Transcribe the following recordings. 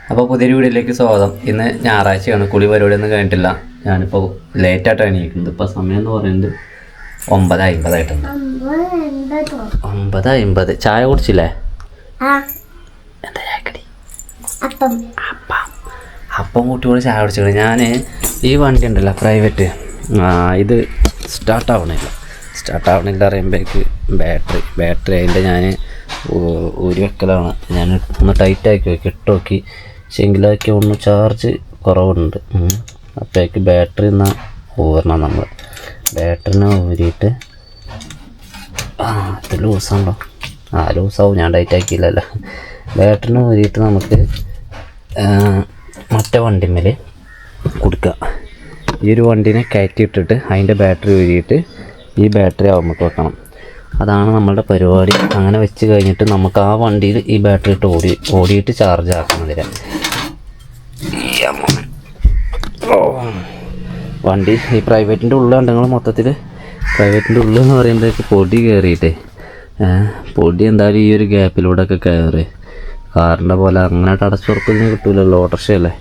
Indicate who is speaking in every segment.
Speaker 1: അപ്പോൾ പുതിയൊരു വീഡിയോയിലേക്ക് സ്വാഗതം. ഇന്ന് ഞായറാഴ്ചയാണ്, കുളി പരിപാടിയൊന്നും കഴിഞ്ഞിട്ടില്ല. ഞാനിപ്പോൾ ലേറ്റായിട്ടാണ് എണീക്കുന്നത്. ഇപ്പോൾ സമയം എന്ന് പറയുന്നത് 9:50 9:50. ചായ കുടിച്ചില്ലേ? എന്താ ചായക്കടി? അപ്പം കുട്ടിയോട് ചായ കുടിച്ചത്. ഞാൻ ഈ വണ്ടി ഉണ്ടല്ലോ പ്രൈവറ്റ്, ഇത് സ്റ്റാർട്ടാവണില്ല പറയുമ്പോഴേക്ക് ബാറ്ററി അതിൻ്റെ ഞാൻ ഊരി വെക്കലാണ്. ഞാൻ ഒന്ന് ടൈറ്റാക്കി വെക്കി ഇട്ടോക്കി, ചെങ്കിലാക്കി ഒന്ന് ചാർജ് കുറവുണ്ട്. അപ്പോഴേക്ക് ബാറ്ററി എന്നാൽ ഊരണം. നമ്മൾ ബാറ്ററിനെ ഊരിയിട്ട് ഇത് ലൂസാണല്ലോ. ലൂസാവും, ഞാൻ ടൈറ്റാക്കിയില്ലല്ലോ. ബാറ്ററിനെ ഊരിയിട്ട് നമുക്ക് മറ്റേ വണ്ടിമേൽ കൊടുക്കുക. ഈ ഒരു വണ്ടീനെ കയറ്റിയിട്ടിട്ട് അതിൻ്റെ ബാറ്ററി ഊരിയിട്ട് ഈ ബാറ്ററി ആവുമ്പോൾ വെക്കണം. അതാണ് നമ്മളുടെ പരിപാടി. അങ്ങനെ വെച്ച് കഴിഞ്ഞിട്ട് നമുക്ക് ആ വണ്ടിയിൽ ഈ ബാറ്ററി ഇട്ട് ഓടിയിട്ട് ചാർജ് ആക്കുന്നതിന് വണ്ടി ഈ പ്രൈവറ്റിൻ്റെ ഉള്ളിൽ ഉണ്ടെങ്കിൽ മൊത്തത്തിൽ പ്രൈവറ്റിൻ്റെ ഉള്ളിൽ എന്ന് പറയുമ്പോഴേക്ക് പൊടി കയറിയിട്ടേ, പൊടി എന്തായാലും ഈ ഒരു ഗ്യാപ്പിലൂടെയൊക്കെ കയറി കാറിൻ്റെ പോലെ അങ്ങനെ അടച്ചുറപ്പൊന്നും കിട്ടില്ലല്ലോ, ഓട്ടോറിക്ഷയല്ലേ.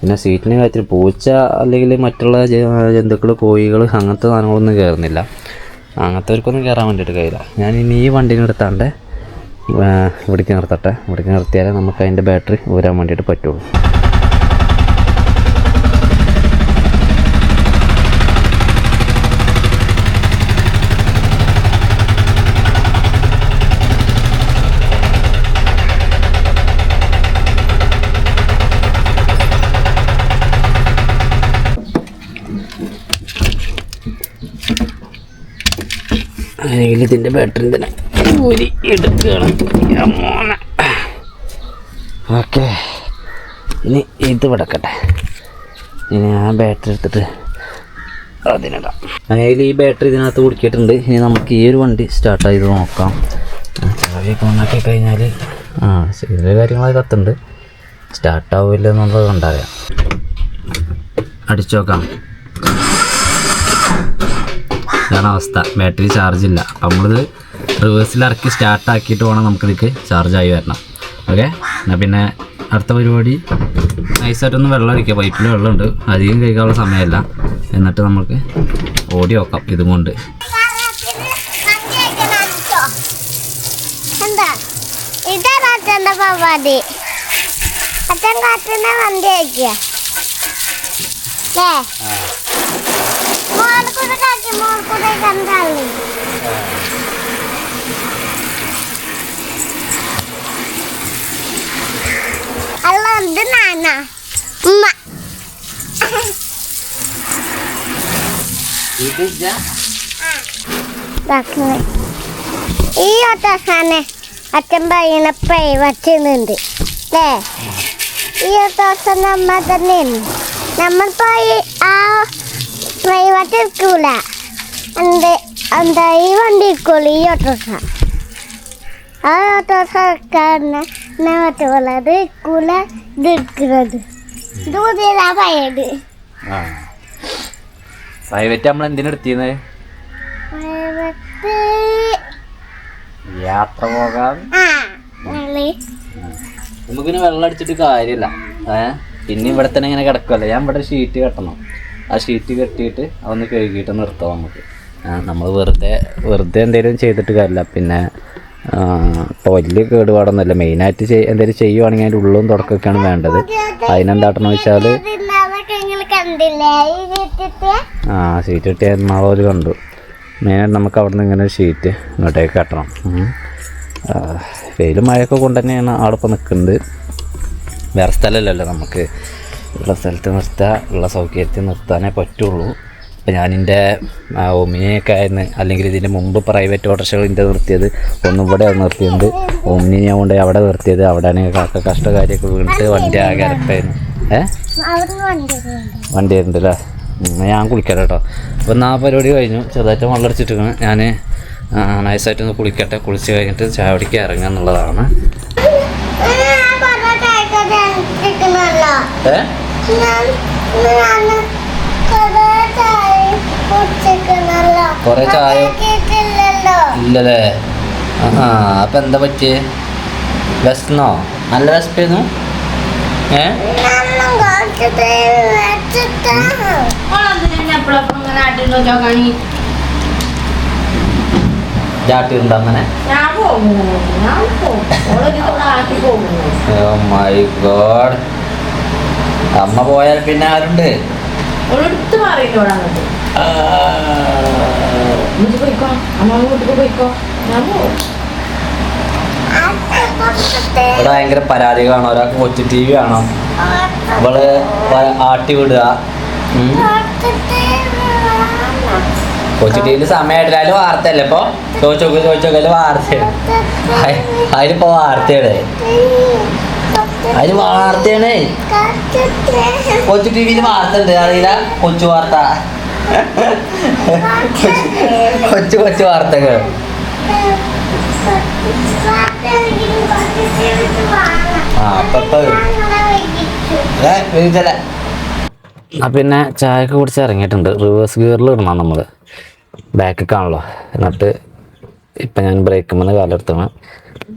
Speaker 1: പിന്നെ സീറ്റിന് കാര്യത്തിൽ പൂച്ച അല്ലെങ്കിൽ മറ്റുള്ള ജന്തുക്കൾ, കോഴികൾ അങ്ങനത്തെ സാധനങ്ങളൊന്നും കയറുന്നില്ല. അങ്ങനത്തെവർക്കൊന്നും കയറാൻ വേണ്ടിയിട്ട് കഴിയില്ല. ഞാൻ ഇനി ഈ വണ്ടി നിർത്താണ്ട് ഇവിടേക്ക് നിർത്തട്ടെ. ഇവിടേക്ക് നിർത്തിയാലേ നമുക്ക് അതിൻ്റെ ബാറ്ററി ഊരാൻ വേണ്ടിയിട്ട് പറ്റുള്ളൂ. അല്ലെങ്കിൽ ഇതിൻ്റെ ബാറ്ററി തന്നെ ഊരി എടുക്കുകയാണ്. ഓക്കെ, ഇനി ഇത് വിടക്കട്ടെ. ഇനി ആ ബാറ്ററി എടുത്തിട്ട് അതിനിടാം. അല്ലെങ്കിൽ ഈ ബാറ്ററി ഇതിനകത്ത് കുടിക്കിയിട്ടുണ്ട്. ഇനി നമുക്ക് ഈ ഒരു വണ്ടി സ്റ്റാർട്ട് ചെയ്ത് നോക്കാം. ചാവിയൊക്കെ ഓണാക്കി കഴിഞ്ഞാൽ ചെറിയ കാര്യങ്ങളൊക്കെ കത്തുണ്ട്. സ്റ്റാർട്ടാവില്ല എന്നുള്ളത് ഉണ്ടാകാം. അടിച്ചു നോക്കാം. ഇതാണ് അവസ്ഥ. ബാറ്ററി ചാർജില്ല. അപ്പം നമ്മളിത് റിവേഴ്സിലിറക്കി സ്റ്റാർട്ടാക്കിയിട്ട് വേണം നമുക്കിതിലേക്ക് ചാർജായി വരണം. ഓക്കെ, എന്നാൽ പിന്നെ അടുത്ത പരിപാടി നൈസായിട്ടൊന്ന് വെള്ളം അടിക്കുക. പൈപ്പിൽ വെള്ളമുണ്ട്, അധികം കഴിക്കാനുള്ള സമയമല്ല. എന്നിട്ട് നമുക്ക് ഓടി നോക്കാം ഇതും കൊണ്ട്.
Speaker 2: ഈ ഓട്ടോസാനെ അച്ഛൻ പറയുന്ന പ്രൈവറ്റുന്നുണ്ട് അല്ലേ? ഈ ഓട്ടോസ നമ്മൾ തന്നെയാണ്. നമ്മളിപ്പോ ആ പ്രൈവറ്റ് എടുക്കൂല, എന്താ ഈ വണ്ടി എടുക്കുള്ളൂ. ഈ ഓട്ടോസ ആ ഓട്ടോസ എടുക്കാറുണ്ട്. മറ്റുപോലെ അത് എടുക്കൂല, ഇത് എടുക്കുന്നത്. ഇത് പുതിയതാ പഴയത്.
Speaker 1: പ്രൈവറ്റ് നമ്മൾ എന്തിനെടുത്തിരുന്നത്?
Speaker 2: പ്രൈവറ്റ്
Speaker 1: യാത്ര പോകാൻ. നമുക്കിന് വെള്ളം അടിച്ചിട്ട് കാര്യമില്ല. പിന്നെ ഇവിടെ തന്നെ ഇങ്ങനെ കിടക്കുമല്ലോ. ഞാൻ ഇവിടെ ഷീറ്റ് കെട്ടണം. ആ ഷീറ്റ് കെട്ടിയിട്ട് അതൊന്ന് കഴുകിയിട്ട് നിർത്താം നമുക്ക്. നമ്മൾ വെറുതെ എന്തെങ്കിലും ചെയ്തിട്ട് കാര്യമില്ല. പിന്നെ ഇപ്പോൾ വലിയ കേടുപാടൊന്നുമില്ല. മെയിനായിട്ട് എന്തെങ്കിലും ചെയ്യുവാണെങ്കിൽ അതിൻ്റെ ഉള്ളും തുടക്കമൊക്കെയാണ് വേണ്ടത്. അതിനെന്താട്ടണമെന്ന് വെച്ചാൽ ഷീറ്റ് കെട്ടിയ നാളെ കണ്ടു. മെയിനായിട്ട് നമുക്ക് അവിടെ നിന്ന് ഇങ്ങനെ ഷീറ്റ് ഇങ്ങോട്ടേക്ക് കെട്ടണം. വെയിലും മഴയൊക്കെ കൊണ്ട് തന്നെയാണ് ആളിപ്പോൾ നിൽക്കുന്നത്. വേറെ സ്ഥലമല്ലല്ലോ, നമുക്ക് ഉള്ള സ്ഥലത്ത് നിർത്തുക, ഉള്ള സൗകര്യത്തിൽ നിർത്താനേ പറ്റുള്ളൂ. അപ്പോൾ ഞാനിൻ്റെ ഒമിനിയൊക്കെ ആയിരുന്നു, അല്ലെങ്കിൽ ഇതിൻ്റെ മുമ്പ് പ്രൈവറ്റ് ഓട്ടോറിക്ഷകളിൻ്റെ നിർത്തിയത് ഒന്നും ഇവിടെ നിർത്തിയത്. ഒമിനി ഞാൻ കൊണ്ട് അവിടെ നിർത്തിയത്. അവിടെയാണെങ്കിൽ കാക്ക കഷ്ടകാര്യമൊക്കെ വീണിട്ട് വണ്ടി ആകെ ഇറക്കായിരുന്നു. വണ്ടി വരുന്നുണ്ടല്ലേ? ഞാൻ കുളിക്കട്ടെ കേട്ടോ. അപ്പോൾ ആ പരിപാടി കഴിഞ്ഞു. ചെറുതായിട്ട് വെള്ളമടിച്ചിട്ടാണ് ഞാൻ നൈസായിട്ടൊന്ന് കുളിക്കട്ടെ. കുളിച്ച് കഴിഞ്ഞിട്ട് ചായ കുടിക്കാൻ ഇറങ്ങുക എന്നുള്ളതാണ്. കൊറേ ചായ ഇല്ലല്ലേ? അപ്പം എന്താ പറ്റിയേ? വിശന്നോ? നല്ല വിശപ്പായിരുന്നു. ചാട്ടിയുണ്ടോ അങ്ങനെ? Oh my God. അമ്മ പോയാൽ പിന്നെ ആരുണ്ട്? ഇവിടെ ഭയങ്കര പരാതി കാണോ, ഒരാൾക്ക് കൊച്ചു TV കാണോ, ഇവള് ആട്ടി വിടുക. കൊച്ചു TV സമയമായിട്ടില്ല. വാർത്തയല്ലേ ഇപ്പൊ? ചോദിച്ചോക്കല് വാർത്തയാണ്. അതിലിപ്പോ വാർത്തയാണ്, അതിന് വാർത്തയാണ്. കൊച്ചു TV വാർത്ത ഉണ്ട്, അറിയില്ല? കൊച്ചു വാർത്ത, കൊച്ചു വാർത്തകൾ. പിന്നെ ചായയൊക്കെ കുടിച്ച് ഇറങ്ങിയിട്ടുണ്ട്. റിവേഴ്സ് ഗിയറിൽ ഇടണം നമ്മൾ, ബാക്കിക്കാണല്ലോ. എന്നിട്ട് ഇപ്പം ഞാൻ ബ്രേക്കുമെന്ന് കാലെടുത്താണ്,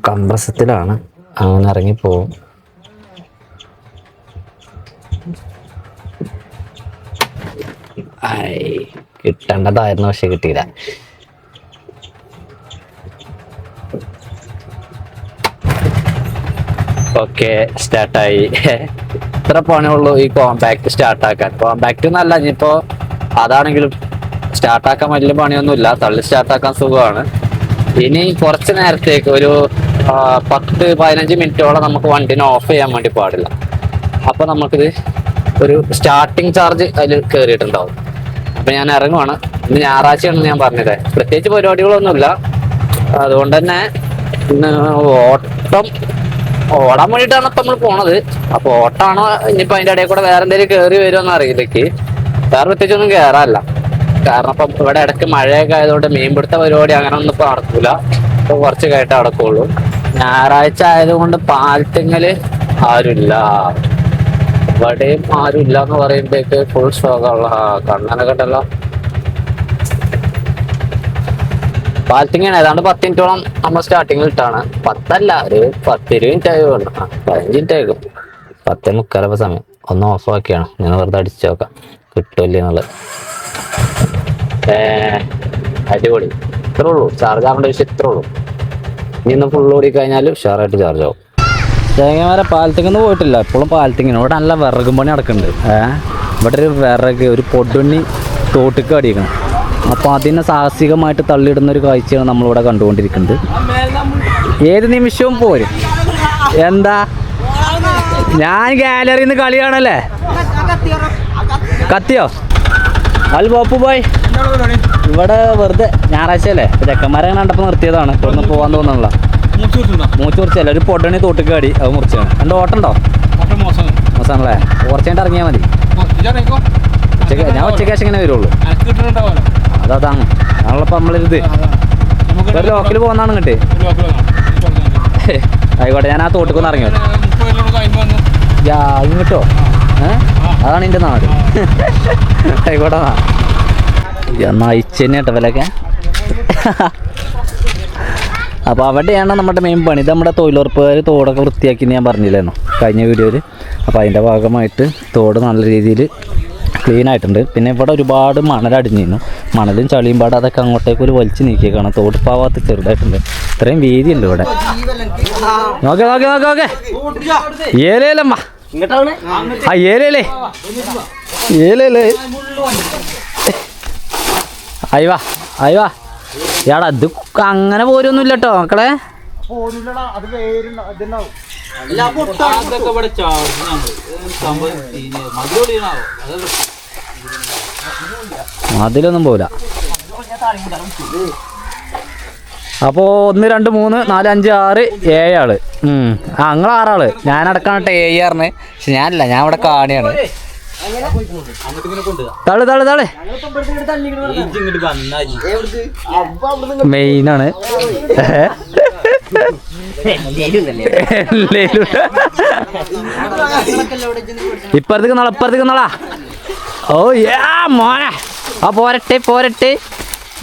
Speaker 1: കംപ്രസത്തിലാണ്. അങ്ങനെ ഇറങ്ങിപ്പോവും. കിട്ടേണ്ടതായിരുന്നു, പക്ഷെ കിട്ടിയില്ല. ഓക്കെ, സ്റ്റാർട്ടായി. ഇത്ര പണിയുള്ളൂ ഈ കോമ്പാക്ട് സ്റ്റാർട്ടാക്കാൻ. കോമ്പാക്ട് എന്നല്ല, ഇനിയിപ്പോൾ അതാണെങ്കിലും സ്റ്റാർട്ടാക്കാൻ വലിയ പണിയൊന്നുമില്ല, തള്ളി സ്റ്റാർട്ടാക്കാൻ സുഖമാണ്. ഇനി കുറച്ച് നേരത്തേക്ക് ഒരു 10-15 മിനിറ്റോളം നമുക്ക് വണ്ടിനെ ഓഫ് ചെയ്യാൻ വേണ്ടി പാടില്ല. അപ്പോൾ നമുക്കിത് ഒരു സ്റ്റാർട്ടിങ് ചാർജ് അതിൽ കയറിയിട്ടുണ്ടാവും. അപ്പം ഞാൻ ഇറങ്ങുവാണ്. ഇന്ന് ഞായറാഴ്ചയാണെന്ന് ഞാൻ പറഞ്ഞത്. പ്രത്യേകിച്ച് പരിപാടികളൊന്നുമില്ല, അതുകൊണ്ട് തന്നെ ഇന്ന് ഓടാൻ വേണ്ടിയിട്ടാണ് ഇപ്പം നമ്മൾ പോണത്. അപ്പോൾ ഓട്ടാണോ ഇനിയിപ്പോൾ അതിൻ്റെ ഇടയിൽ കൂടെ വേറെ എന്തെങ്കിലും കയറി വരുമോന്ന് അറിയില്ലേക്ക്. വേറെ പ്രത്യേകിച്ചൊന്നും കയറാറില്ല, കാരണം ഇപ്പം ഇവിടെ ഇടയ്ക്ക് മഴയൊക്കെ ആയതുകൊണ്ട് മീൻപിടുത്ത പരിപാടി അങ്ങനെ ഒന്നും ഇപ്പോൾ നടക്കൂല. ഇപ്പോൾ കുറച്ച് കഴിഞ്ഞിട്ട് നടക്കുള്ളൂ. ഞായറാഴ്ച ആയതുകൊണ്ട് പാലത്തിങ്ങൽ ആരുമില്ല, ഇവിടെയും ആരുമില്ല എന്ന് പറയുമ്പോഴേക്ക് ഫുൾ സ്റ്റോക്കുള്ള കണ്ണനൊക്കെ ഉണ്ടല്ലോ. പാലത്തിങ്ങാണ് ഏതാണ്ട് 10 മിനിറ്റോളം നമ്മൾ സ്റ്റാർട്ടിങ്ങിൽ ഇട്ടാണ്. 10 അല്ല, ഒരു 10-20 മിനിറ്റ് ആയി വേണം. 15 മിനിറ്റ് ആയിരിക്കും. 10:45 സമയം. ഒന്ന് ഓഫ് ആക്കിയാണ്, ഞാൻ വെറുതെ അടിച്ചു നോക്കാം കിട്ടുമല്ലേ എന്നുള്ളത്. അടിപൊളി. ഇത്രേ ഉള്ളൂ ചാർജ് ആവേണ്ട വിഷയം, ഇത്രേ ഉള്ളൂ. ഇനി ഒന്ന് ഫുൾ ഓടി കഴിഞ്ഞാൽ ഉഷാറായിട്ട് ചാർജ് ആവും. തേങ്ങമാരെ പാലത്തിങ്ങൊന്നും പോയിട്ടില്ല, എപ്പോഴും പാലത്തിങ്ങനെ. ഇവിടെ നല്ല വിറകും പണി നടക്കുന്നുണ്ട്. ഇവിടെ ഒരു പൊടുണ്ണി തോട്ടിക്ക് അടിക്കണം. അപ്പോൾ അതിനെ സാഹസികമായിട്ട് തള്ളിയിടുന്ന ഒരു കാഴ്ചയാണ് നമ്മളിവിടെ കണ്ടുകൊണ്ടിരിക്കുന്നത്. ഏത് നിമിഷവും പോരും. എന്താ, ഞാൻ ഗാലറിയിൽ നിന്ന് കളി കാണല്ലേ? കത്തിയോ? അൽ ബോപ്പു ബോയ് ഇവിടെ വെറുതെ ഞായറാഴ്ച അല്ലേ, ചെക്കന്മാരെ കണ്ടപ്പോൾ നിർത്തിയതാണ്. ഇവിടുന്ന് പോകാൻ തോന്നണല്ലോ. മൂച്ച് മുറിച്ചല്ല, ഒരു പൊടണി തോട്ടിക്ക് അടി, അത് മുറിച്ചാണ്. എൻ്റെ ഓട്ടമുണ്ടോ? മോശമാണല്ലേ? കുറച്ചായിട്ട് ഇറങ്ങിയാൽ മതി. ഞാൻ ഉച്ചയ്ക്ക് ശേഷം ഇങ്ങനെ വരുള്ളൂ. അതാണ് ഞങ്ങളിപ്പോൾ നമ്മളിത് ഒരു ലോക്കൽ പോകുന്നതാണ് ഇങ്ങോട്ട്. ആയിക്കോട്ടെ, ഞാൻ ആ തോട്ടിക്കൊന്ന് ഇറങ്ങിയോ. ഇങ്ങോട്ടോ? അതാണ് എൻ്റെ നാട്. ആയിക്കോട്ടെ, എന്നാ അയച്ചന്നെ കേട്ടോ വിലക്കെ. അപ്പോൾ അവിടെയാണ് നമ്മുടെ മെയിൻ പണി. ഇത് നമ്മുടെ തൊഴിലുറപ്പുകാർ തോടൊക്കെ വൃത്തിയാക്കി ഞാൻ പറഞ്ഞില്ലായിരുന്നു കഴിഞ്ഞ വീഡിയോയിൽ. അപ്പോൾ അതിൻ്റെ ഭാഗമായിട്ട് തോട് നല്ല രീതിയിൽ ക്ലീൻ ആയിട്ടുണ്ട്. പിന്നെ ഇവിടെ ഒരുപാട് മണലടിഞ്ഞിരുന്നു, മണലും ചളിയും പാട് അതൊക്കെ അങ്ങോട്ടേക്ക് ഒരു വലിച്ചു നീക്കിയേക്കാണ്. തോട് പാവാത്ത ചെറുതായിട്ടുണ്ട്, ഇത്രയും വീതിയുണ്ട് ഇവിടെ. നോക്കെ നോക്കെ നോക്കെ നോക്കെ ഏലമ്മ ആ ഏലേ ഏലേ അയ്യവാ അയ്യവാ ഇയാടാ, ഇത് അങ്ങനെ പോരൊന്നുമില്ല കേട്ടോ മക്കളെ. അതിലൊന്നും പോല. അപ്പോൾ 1 2 3 4 5 6 7 ആള്. നിങ്ങൾ 6 ആള്, ഞാനടക്കാണ് 7 ആറിന്. പക്ഷെ ഞാനില്ല, ഞാൻ ഇവിടെ കാണിയാണ്. തള് തള് തള് മെയിനാണ്. ഇപ്പുറത്തേക്ക് നാളെ, ഇപ്പുറത്തേക്ക് നാളാ. ഓ യാ മോനെ, ആ പോരട്ടെ പോരട്ടെ.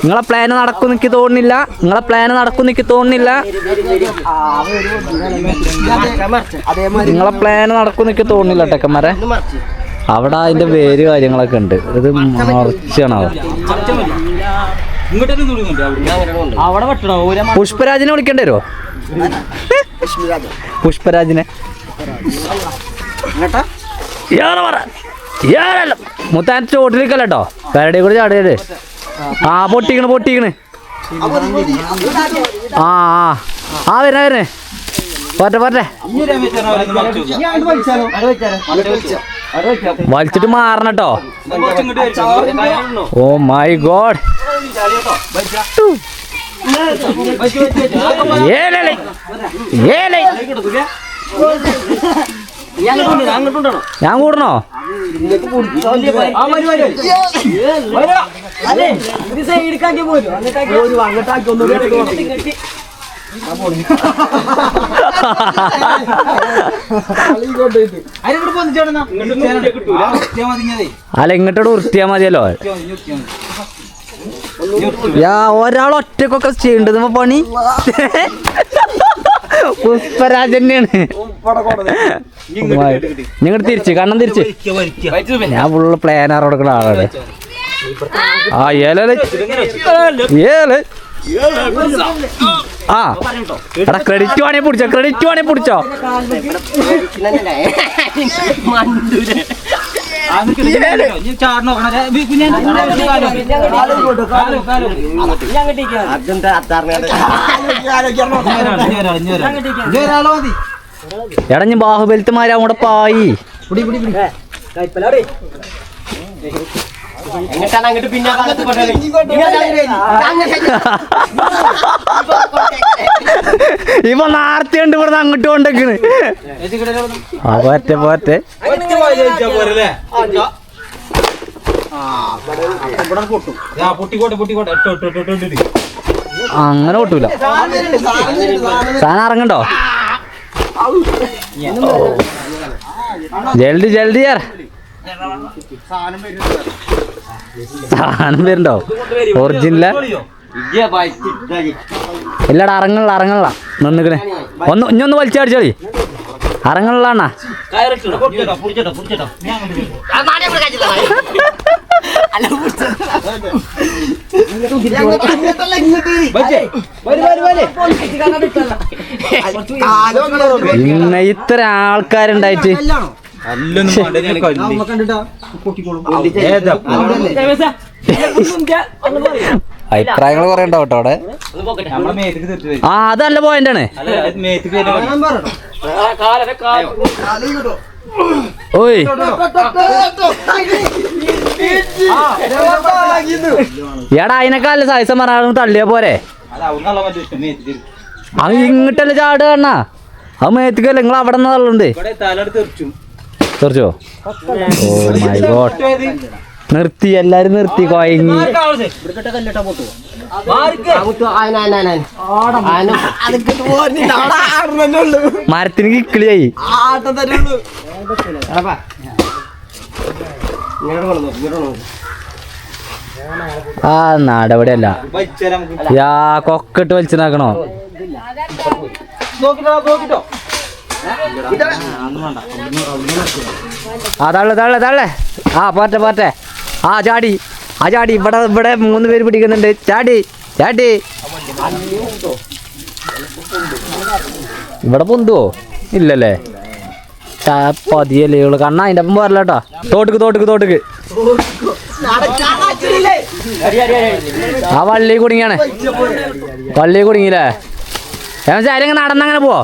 Speaker 1: നിങ്ങളെ പ്ലാന് നടക്കും എനിക്ക് തോന്നുന്നില്ല. നിങ്ങളെ പ്ലാന് നടക്കും എനിക്ക് തോന്നുന്നില്ല. നിങ്ങളെ പ്ലാന് നടക്കും എനിക്ക് തോന്നുന്നില്ല ടെക്കന്മാരെ. അവിടെ അതിന്റെ വേര് കാര്യങ്ങളൊക്കെ ഉണ്ട്. ഇത് മറിച്ചാണ് പുഷ്പരാജിനെ വിളിക്കേണ്ടി വരുമോ? പുഷ്പരാജിനെ മുത്താൻ ചോട്ടിലേക്കല്ലോ പേരടിയെ കൂടെ ചാടിയല്ലേ. ആ പൊട്ടിക്കണ് ആ വരുന്നേ പോട്ടെ വലിച്ചിട്ട് മാറണം കേട്ടോ. Oh my god. ഞാൻ കൂടണോ? അല്ല ഇങ്ങോട്ടോട് ഉരുട്ടിയാ മതിയല്ലോ. ഒരാൾ ഒറ്റക്കൊക്കെ ചെയ്യേണ്ടത് പണി. പുഷ്പരാജ് തന്നെയാണ്. നിങ്ങൾ തിരിച്ച് കണ്ണം തിരിച്ച്. ഞാൻ ഫുള്ള് പ്ലാനർ കൊടുക്കുന്ന ആളാണ്. ആ ആ എടാ ക്രെഡിറ്റ് വേണേ പിടിച്ചോ. എടഞ്ഞ് ബാഹുബലത്തുമാരാ കൂടെ പായി. ഇപ്പൊ നേരത്തെ ഉണ്ട് ഇവിടുന്ന് അങ്ങോട്ട് കൊണ്ടേക്കണ്. പോറ്റെ അങ്ങനെ പൊട്ടൂല. സാധനം ഇറങ്ങണ്ടോ? ജൽദി യാർ. സാധനം വരുന്നുണ്ടോ? ഒറിജിനല ഇല്ലടാ. ഇറങ്ങണില്ല നിന്നിക്കണേ. ഇഞ്ഞൊന്ന് വലിച്ചടിച്ചോളി. ഇറങ്ങണില്ല. ഇന്ന് ഇത്ര ആൾക്കാരുണ്ടായിട്ട് അഭിപ്രായങ്ങൾ കുറെ ഉണ്ടാവും കേട്ടോ അവിടെ. ആ അതല്ല പോയിന്റാണ്. ഓയ് എടാ അതിനേക്കാളെ സൈസം പറഞ്ഞാൽ തള്ളിയാ പോരെ. അത് ഇങ്ങോട്ടല്ലേ ചാട് കാണാ. അത് മേത്തിക്കല്ലേ നിങ്ങൾ അവിടെ നിന്ന് തള്ളുണ്ട്. തെറിച്ചോ? ഓ മൈ ഗോഡ്. നിർത്തി എല്ലാരും നിർത്തി കൊയങ്ങി. മരത്തിന് കിക്കിളിയായി. ആ നാടവിടെയല്ല. യാ കൊക്കിട്ട് വലിച്ചിനാക്കണോ? ആ തള്ളേ. ആ പോറ്റെ. ആ ചാടി. ഇവിടെ 3 പേര് പിടിക്കുന്നുണ്ട്. ചാടി. ഇവിടെ പൊന്തുവോ? ഇല്ലല്ലേ. പതിയല്ലേ കണ്ണ അതിന്റെ അപ്പം പോരല്ലോ കേട്ടോ. തോട്ടുക്ക് ആ വള്ളി കുടുങ്ങിയാണ്. വള്ളി കുടുങ്ങിയില്ലേ? അതിലങ്ങനെ നടന്നങ്ങനെ പോ.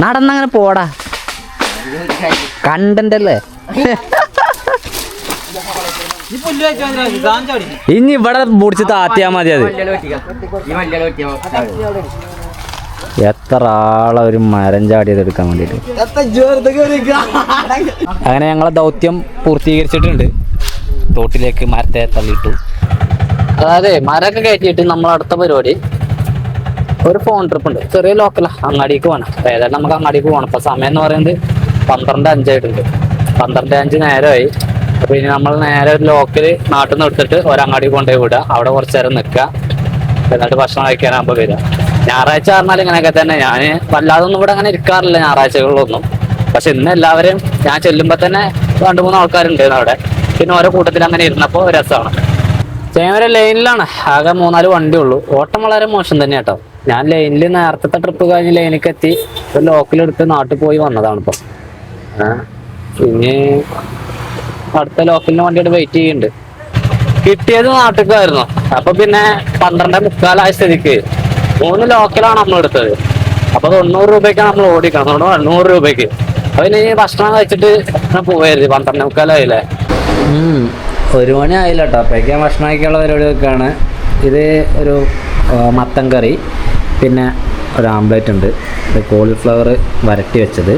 Speaker 1: നടന്നങ്ങനെ പോടാ. കണ്ടന്റ് അല്ലേ. ഇനി ഇവിടെ മുടിച്ച് താത്തിയാ മതി. അത് എത്ര ആളെ ഒരു മരം ചാടിയത് എടുക്കാൻ വേണ്ടിട്ട്. അങ്ങനെ ഞങ്ങളെ ദൗത്യം പൂർത്തീകരിച്ചിട്ടുണ്ട്. തോട്ടിലേക്ക് മരത്തെ തള്ളിയിട്ടു. അതായത് മരമൊക്കെ കയറ്റിയിട്ട് നമ്മൾ അടുത്ത പരിപാടി ഒരു ഫോൺ ട്രിപ്പ് ഉണ്ട്. ചെറിയ ലോക്കലാ. അങ്ങാടിക്ക് പോകണം. ഏതായാലും നമുക്ക് അങ്ങാടിക്ക് പോകണം. ഇപ്പൊ സമയം എന്ന് പറയുന്നത് 12:05 ആയിട്ടുണ്ട്. 12:05 നേരമായി. പിന്നെ നമ്മൾ നേരെ ഒരു ലോക്കൽ നാട്ടിൽ നിന്ന് എടുത്തിട്ട് ഒരങ്ങാടി കൊണ്ടുപോയി വിടുക, അവിടെ കുറച്ച് നേരം നിൽക്കുക, എന്നിട്ട് ഭക്ഷണം കഴിക്കാനാകുമ്പോൾ വരിക. ഞായറാഴ്ച പറഞ്ഞാൽ ഇങ്ങനെയൊക്കെ തന്നെ. ഞാൻ വല്ലാതൊന്നും ഇവിടെ അങ്ങനെ ഇരിക്കാറില്ല ഞായറാഴ്ചകളിലൊന്നും. പക്ഷെ ഇന്ന് എല്ലാവരും ഞാൻ ചെല്ലുമ്പോൾ തന്നെ 2-3 ആൾക്കാരുണ്ടായിരുന്നു അവിടെ. പിന്നെ ഓരോ കൂട്ടത്തിൽ അങ്ങനെ ഇരുന്നപ്പോൾ രസമാണ്. ചേമര ലൈനിലാണ്, ആകെ 3-4 വണ്ടി ഉള്ളൂ. ഓട്ടം വളരെ മോശം തന്നെ കേട്ടോ. ഞാൻ ലൈനിൽ നേരത്തെ ട്രിപ്പ് കഴിഞ്ഞ് ലൈനിലേക്ക് എത്തി ഒരു ലോക്കലെടുത്ത് നാട്ടിൽ പോയി വന്നതാണ് ഇപ്പം. ഇനി അടുത്ത ലോക്കലിന് വേണ്ടിയിട്ട് വെയിറ്റ് ചെയ്യുന്നുണ്ട്. കിട്ടിയത് നാട്ടിലേക്കായിരുന്നു. അപ്പൊ പിന്നെ 12:45 സ്ഥിതിക്ക് 3 ലോക്കലാണ് നമ്മൾ എടുത്തത്. അപ്പൊ 90 രൂപയ്ക്കാണ് നമ്മൾ ഓടിക്കണം, 100 രൂപയ്ക്ക്. അപ്പൊ ഇനി ഭക്ഷണം കഴിച്ചിട്ട് പോവായിരുന്നു. 12:45 1 മണി ആയില്ല കേട്ടോ. അപ്പോഴേക്കും ഭക്ഷണം കഴിക്കാനുള്ള പരിപാടിയൊക്കെയാണ്. ഇത് ഒരു മത്തൻ കറി, പിന്നെ ഒരു ആംപ്ലേറ്റ് ഉണ്ട്, കോളിഫ്ലവർ വരട്ടി വെച്ചത്,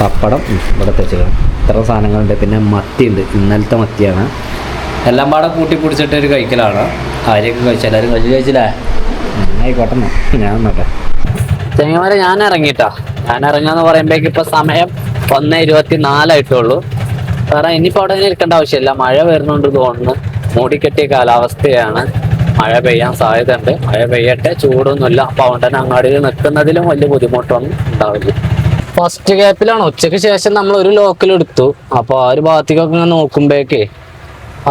Speaker 1: പപ്പടം ഇവിടെ വെച്ചതാണ്. ഇത്ര സാധനങ്ങളുണ്ട്. പിന്നെ മത്തി ഉണ്ട്, ഇന്നലത്തെ മത്തിയാണ്. എല്ലാം പാടെ കൂട്ടി പിടിച്ചിട്ട് ഒരു കഴിക്കലാണ്. ആരെയൊക്കെ കഴിച്ചു, എല്ലാവരും കഴിച്ചില്ലേ? ആയിക്കോട്ടെ, ഞാൻ നോട്ടെ. ചെങ്ങന്മാരെ ഞാൻ ഇറങ്ങിയിട്ടാ. ഞാൻ ഇറങ്ങാന്ന് പറയുമ്പോഴേക്ക് ഇപ്പൊ സമയം 1:24 ആയിട്ടുള്ളൂ. കാരണം ഇനിയിപ്പോൾ അവിടെ ഇരിക്കേണ്ട ആവശ്യമില്ല. മഴ വരുന്നുണ്ട് തോന്നുന്നു. മൂടിക്കെട്ടിയ കാലാവസ്ഥയാണ്. മഴ പെയ്യാൻ സാധ്യത ഉണ്ട്. മഴ പെയ്യട്ടെ, ചൂടൊന്നുമില്ല. അപ്പൊ അതുകൊണ്ട് തന്നെ അങ്ങാടിയിൽ നിൽക്കുന്നതിലും വലിയ ബുദ്ധിമുട്ടൊന്നും ഉണ്ടാവില്ല. ഫസ്റ്റ് ഗ്യാപ്പിലാണ്. ഉച്ചയ്ക്ക് ശേഷം നമ്മൾ ഒരു ലോക്കൽ എടുത്തു. അപ്പൊ ആ ഒരു ഭാഗത്തേക്കൊക്കെ ഇങ്ങനെ നോക്കുമ്പോഴേക്കേ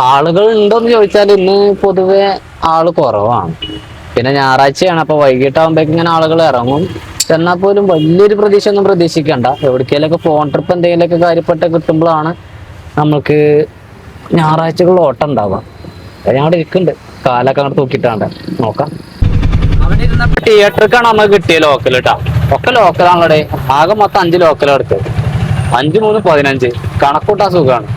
Speaker 1: ആളുകൾ ഉണ്ടോന്ന് ചോദിച്ചാൽ ഇന്ന് പൊതുവെ ആള് കുറവാണ്. പിന്നെ ഞായറാഴ്ചയാണ്, അപ്പൊ വൈകിട്ടാകുമ്പോഴേക്കും ഇങ്ങനെ ആളുകൾ ഇറങ്ങും. എന്നാൽ പോലും വലിയൊരു പ്രതീക്ഷ ഒന്നും പ്രതീക്ഷിക്കണ്ട. എവിടേക്കെങ്കിലൊക്കെ ഫോൺ ട്രിപ്പ് എന്തെങ്കിലുമൊക്കെ കാര്യപ്പെട്ട് കിട്ടുമ്പോഴാണ് നമുക്ക് ഞായറാഴ്ചകളിൽ ഓട്ടം ഉണ്ടാവുക. ഞാൻ അവിടെ ഇരിക്കുന്നുണ്ട്, കാലൊക്കെ അങ്ങോട്ട് തൂക്കിയിട്ടാണ്ട് നോക്കാം. അവിടെ ഇരുന്നപ്പോ തിയേറ്ററിക്കാണ് നമുക്ക് കിട്ടിയ ലോക്കൽ കേട്ടോ. ഒക്കെ ലോക്കലാണല്ലേ. ആകെ മൊത്തം 5 ലോക്കൽ എടുത്തത്. 5 3 15 കണക്കൂട്ടാൻ സുഖമാണ്.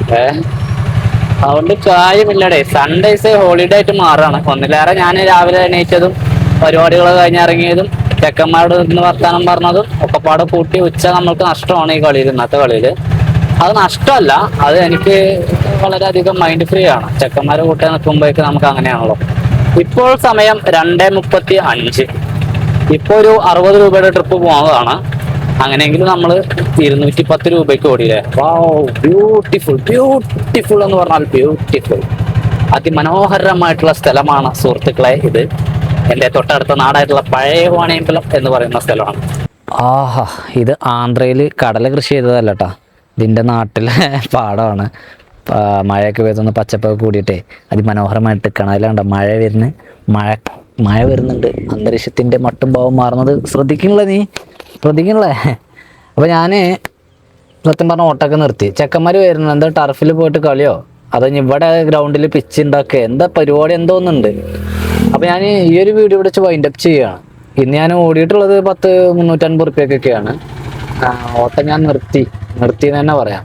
Speaker 1: അതുകൊണ്ട് കാര്യമില്ലടേ. സൺഡേസ് ഹോളിഡേ ആയിട്ട് മാറുകയാണ്. ഒന്നിലേറെ ഞാൻ രാവിലെ എണീറ്റതും പരിപാടികൾ കഴിഞ്ഞിറങ്ങിയതും ചെക്കന്മാരോട് നിന്ന് വർത്താനം പറഞ്ഞതും ഒക്കെ പാടെ കൂട്ടി ഉച്ച നമ്മൾക്ക് നഷ്ടമാണ് ഈ കളിയിൽ, ഇന്നത്തെ കളിയിൽ. അത് നഷ്ടമല്ല, അത് എനിക്ക് വളരെയധികം മൈൻഡ് ഫ്രീ ആണ്. ചെക്കന്മാരെ കൂട്ടി നിൽക്കുമ്പോഴേക്ക് നമുക്ക് അങ്ങനെയാണല്ലോ. ഇപ്പോൾ സമയം 2:35. ഇപ്പോൾ ഒരു 60 രൂപയുടെ ട്രിപ്പ് പോകുന്നതാണ്. അങ്ങനെയെങ്കിലും നമ്മൾ 210 രൂപയ്ക്ക് ഓടിയില്ലേ. ബ്യൂട്ടിഫുൾ ബ്യൂട്ടിഫുൾ എന്ന് പറഞ്ഞാൽ ബ്യൂട്ടിഫുൾ. അതിമനോഹരമായിട്ടുള്ള സ്ഥലമാണ് സുഹൃത്തുക്കളെ ഇത്. എൻ്റെ തൊട്ടടുത്ത നാടായിട്ടുള്ള പഴയ വാണിയമ്പലം എന്ന് പറയുന്ന സ്ഥലമാണ്. ആഹാ, ഇത് ആന്ധ്രയിൽ കടല കൃഷി ചെയ്തതല്ല കേട്ടോ. ഇതിൻ്റെ നാട്ടിലെ പാടമാണ്. മഴയൊക്കെ വരുന്ന പച്ചപ്പൊക്കെ കൂടിയിട്ടേ അതിമനോഹരമായിട്ട് കണലാണ്ട. മഴ വരുന്നുണ്ട്. അന്തരീക്ഷത്തിൻ്റെ മട്ടും ഭാവം മാറുന്നത് ശ്രദ്ധിക്കണല്ലേ. അപ്പോൾ ഞാൻ സത്യം പറഞ്ഞ ഓട്ടൊക്കെ നിർത്തി. ചെക്കന്മാർ വരുന്നത് എന്താ ടർഫിൽ പോയിട്ട് കളിയോ അതോ ഇവിടെ ഗ്രൗണ്ടിൽ പിച്ച് ഉണ്ടാക്കുക എന്താ പരിപാടി എന്തോന്നുണ്ട്. അപ്പോൾ ഞാൻ ഈ ഒരു വീഡിയോ ഇവിടെ വെച്ച് വൈൻഡപ്പ് ചെയ്യുകയാണ്. ഇന്ന് ഞാൻ ഓടിയിട്ടുള്ളത് 10-350 റുപ്യക്കൊക്കെയാണ്. ഓട്ടം ഞാൻ നിർത്തിയെന്ന് തന്നെ പറയാം.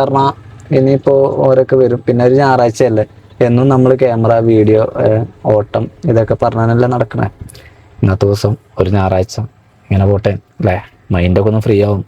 Speaker 1: പറഞ്ഞാൽ ഇനിയിപ്പോൾ ഓരോക്കെ വരും. പിന്നെ ഒരു ഞായറാഴ്ചയല്ലേ, എന്നും നമ്മൾ ക്യാമറ വീഡിയോ ഓട്ടം ഇതൊക്കെ പറഞ്ഞാലല്ലേ നടക്കണേ. ഇന്നത്തെ ദിവസം ഒരു ഞായറാഴ്ച ഇങ്ങനെ പോട്ടെ അല്ലേ, മൈൻഡൊക്കെ ഒന്ന് ഫ്രീ ആവും.